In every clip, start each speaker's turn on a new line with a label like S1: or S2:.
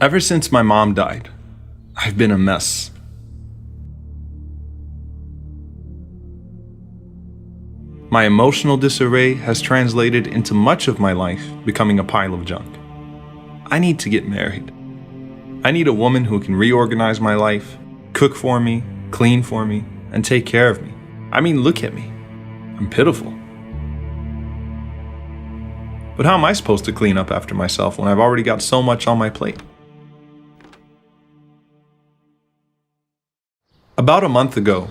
S1: Ever since my mom died, I've been a mess. My emotional disarray has translated into much of my life becoming a pile of junk. I need to get married. I need a woman who can reorganize my life, cook for me, clean for me, and take care of me. I mean, look at me. I'm pitiful. But how am I supposed to clean up after myself when I've already got so much on my plate? About a month ago,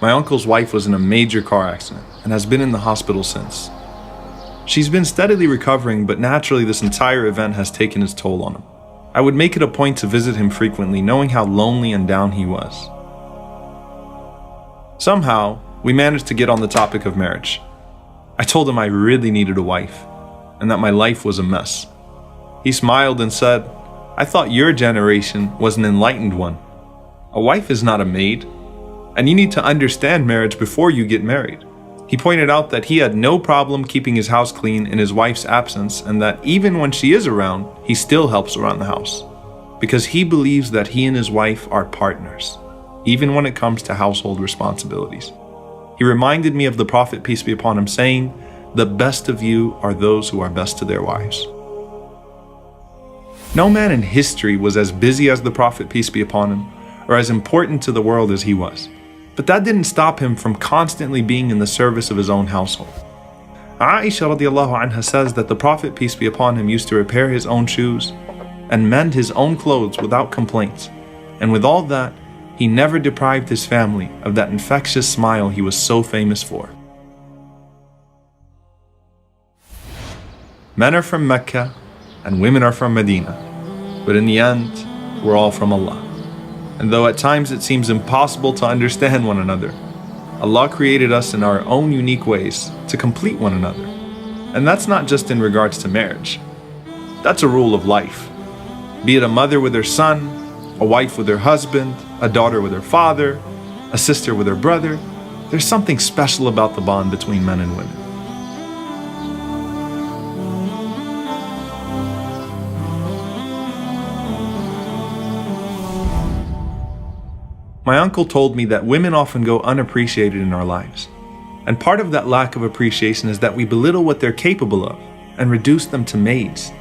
S1: my uncle's wife was in a major car accident and has been in the hospital since. She's been steadily recovering, but naturally this entire event has taken its toll on him. I would make it a point to visit him frequently, knowing how lonely and down he was. Somehow, we managed to get on the topic of marriage. I told him I really needed a wife, and that my life was a mess. He smiled and said, "I thought your generation was an enlightened one. A wife is not a maid, and you need to understand marriage before you get married." He pointed out that he had no problem keeping his house clean in his wife's absence, and that even when she is around, he still helps around the house, because he believes that he and his wife are partners, even when it comes to household responsibilities. He reminded me of the Prophet, peace be upon him, saying, "The best of you are those who are best to their wives." No man in history was as busy as the Prophet, peace be upon him, or as important to the world as he was. But that didn't stop him from constantly being in the service of his own household. Aisha radiallahu anha says that the Prophet, peace be upon him, used to repair his own shoes and mend his own clothes without complaints. And with all that, he never deprived his family of that infectious smile he was so famous for. Men are from Mecca and women are from Medina, but in the end, we're all from Allah. And though at times it seems impossible to understand one another, Allah created us in our own unique ways to complete one another. And that's not just in regards to marriage. That's a rule of life. Be it a mother with her son, a wife with her husband, a daughter with her father, a sister with her brother, there's something special about the bond between men and women. My uncle told me that women often go unappreciated in our lives. And part of that lack of appreciation is that we belittle what they're capable of and reduce them to maids.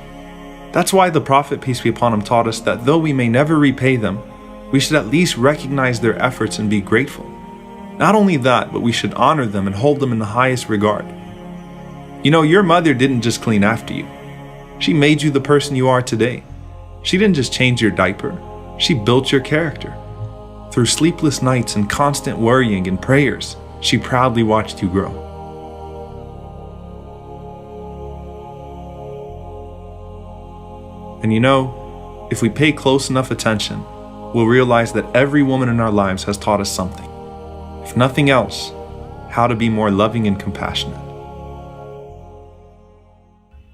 S1: That's why the Prophet, peace be upon him, taught us that though we may never repay them, we should at least recognize their efforts and be grateful. Not only that, but we should honor them and hold them in the highest regard. You know, your mother didn't just clean after you. She made you the person you are today. She didn't just change your diaper. She built your character. Through sleepless nights and constant worrying and prayers, she proudly watched you grow. And you know, if we pay close enough attention, we'll realize that every woman in our lives has taught us something. If nothing else, how to be more loving and compassionate.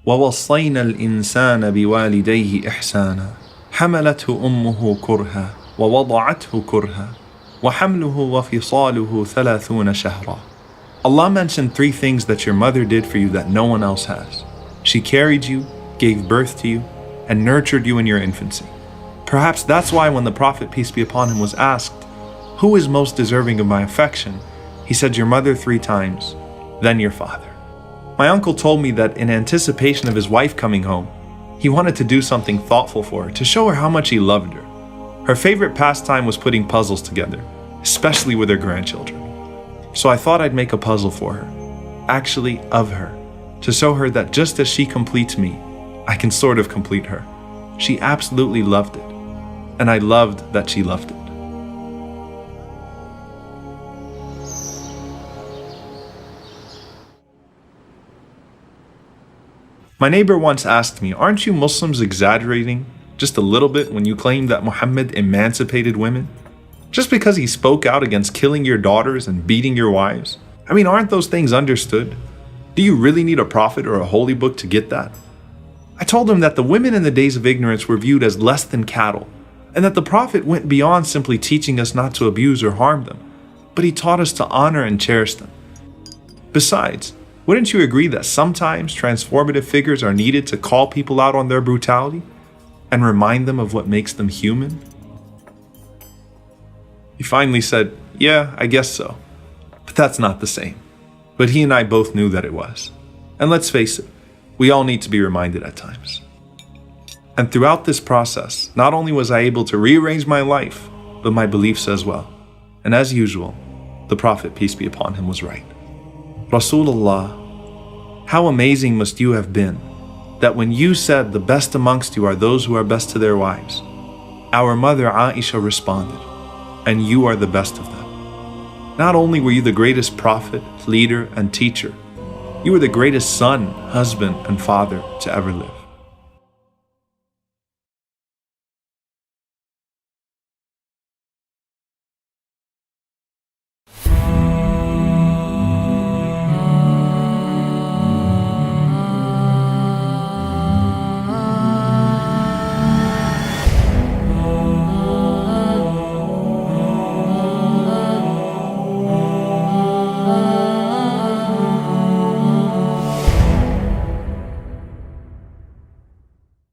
S1: وَوَصَّيْنَا الْإِنسَانَ بِوَالِدَيْهِ إِحْسَانًا حَمَلَتْهُ أُمُّهُ كُرْهًا وَوَضَعَتْهُ كُرْهًا وَحَمْلُهُ وَفِصَالُهُ 30 شهرًا. Allah mentioned 3 things that your mother did for you that no one else has. She carried you, gave birth to you, and nurtured you in your infancy. Perhaps that's why when the Prophet, peace be upon him, was asked, "Who is most deserving of my affection?" he said, "Your mother 3 times, then your father." My uncle told me that in anticipation of his wife coming home, he wanted to do something thoughtful for her to show her how much he loved her. Her favorite pastime was putting puzzles together, especially with her grandchildren. So I thought I'd make a puzzle for her, actually of her, to show her that just as she completes me, I can sort of complete her. She absolutely loved it, and I loved that she loved it. My neighbor once asked me, "Aren't you Muslims exaggerating just a little bit when you claim that Muhammad emancipated women? Just because he spoke out against killing your daughters and beating your wives? I mean, aren't those things understood? Do you really need a prophet or a holy book to get that?" I told him that the women in the days of ignorance were viewed as less than cattle, and that the Prophet went beyond simply teaching us not to abuse or harm them, but he taught us to honor and cherish them. Besides, wouldn't you agree that sometimes transformative figures are needed to call people out on their brutality? and remind them of what makes them human? He finally said, "Yeah, I guess so. But that's not the same." But he and I both knew that it was. And let's face it, we all need to be reminded at times. And throughout this process, not only was I able to rearrange my life, but my beliefs as well. And as usual, the Prophet, peace be upon him, was right. Rasulullah, how amazing must you have been that when you said the best amongst you are those who are best to their wives, our mother Aisha responded, "And you are the best of them." Not only were you the greatest prophet, leader, and teacher, you were the greatest son, husband, and father to ever live.